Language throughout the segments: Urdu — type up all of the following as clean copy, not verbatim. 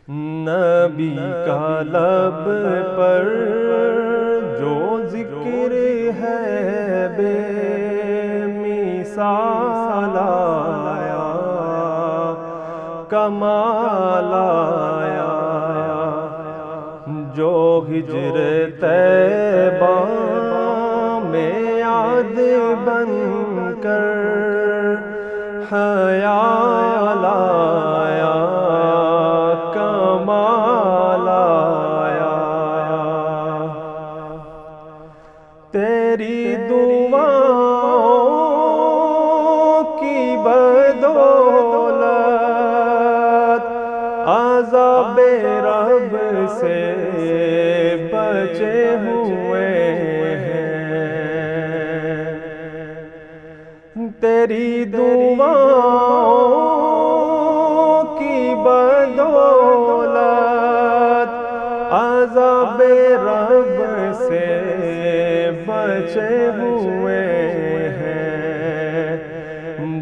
نبی کا لب پر جو ذکر ہے بے مثال آیا، کمال آیا، جو ہجر طیبہ میں یاد بن کر خیال آیا، کمال آیا۔ تیری دعاؤں کی بدولت عذاب رب سے بچے ہوئے ہیں، تیری دعاؤں کی بدولت عذاب رب سے بچے ہوئے ہیں،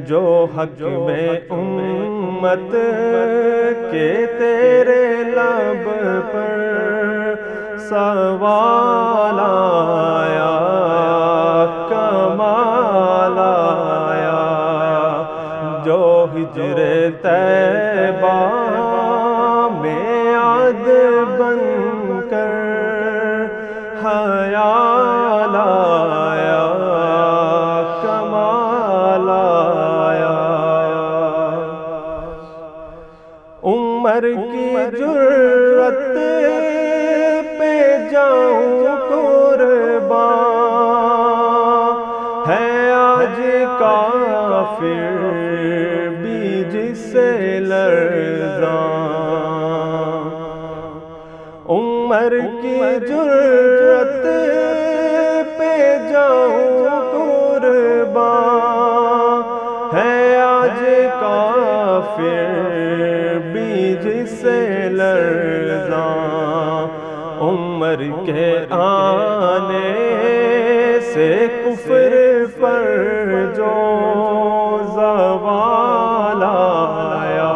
جو حق میں امت کے تیرے لب پر سوال آیا، کمال آیا، جو ہجر طیبہ میں یاد بن کر خیال آیا، کمال آیا۔ عمر کی جرت پہ جاؤں قربان، ہے آج کافر بھی جس سے لرزاں، عمر کی جرت پہ جاؤں قربان، ہے آج کافر بھی جس سے لرزاں، عمر کے آنے سے کفر پر جو زوال آیا،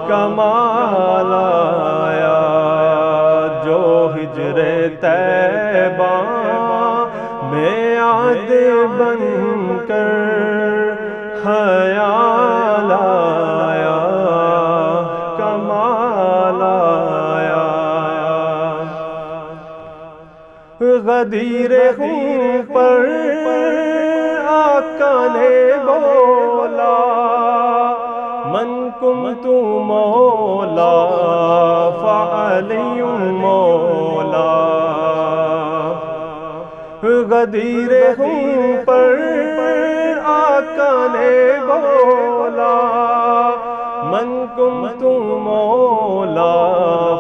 کمال آیا، جو ہجر طیبہ میں یاد بن کر خیال آیا، کمال آیا۔ غدیر خون پر آقا نے بولا، من کنت مولا فعلی مولا، غدیر خون پر آقا نے بولا، من کنت مولا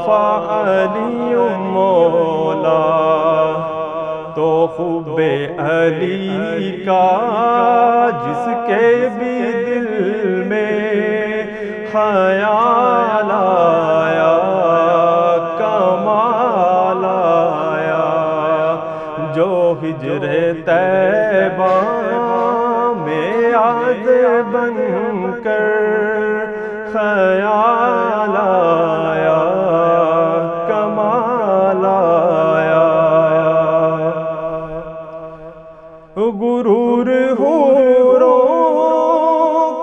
فعلی مولا، تو خوب علی کا جس کے بھی دل میں خیال آیا، کمال آیا، جو ہجر طیبہ میں یاد بن کر خیال آیا، کمال آیا۔ غرور حوروں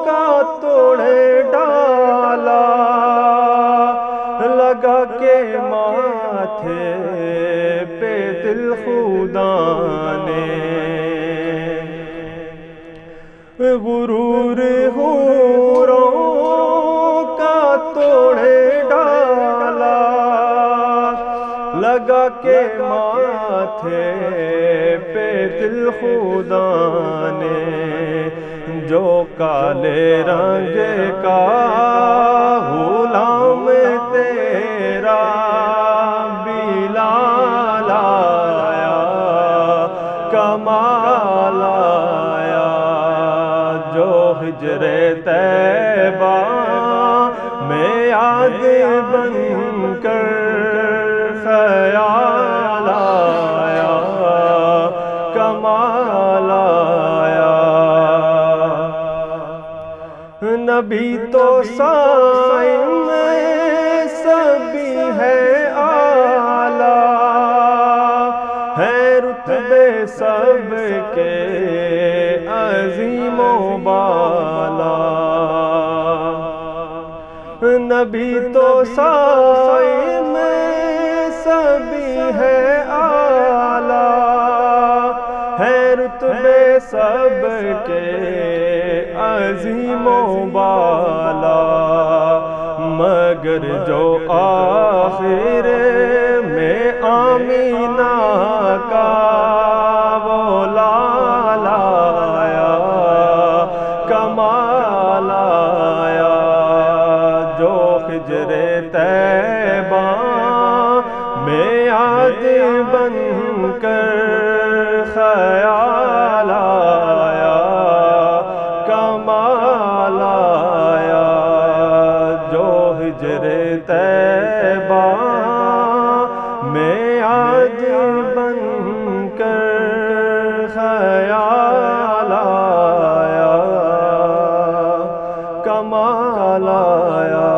کا توڑے ڈالا، لگا کے ماتھے پہ دل خدا نے، غرور حوروں کا توڑے ڈالا، لگا کے ماتھے پہ دل خدا نے، جو کالے رنگ کا غلام تیرا بلال آیا، کمال آیا، جو ہجر طیبہ میں یاد بن کر خیال آیا، کمال آیا۔ نبی تو صائم نبی تو سائے میں سبھی ہے اعلیٰ، ہے رتبے سب کے عظیم و بالا، مگر جو آخر میں آمینہ کا وہ لالا آیا، کمال آیا، جو ہجر طیبہ میں یاد بن کر خیال آیا، کمال آیا، جو ہجر طیبہ میں یاد بن کر خیال آیا، کمال آیا۔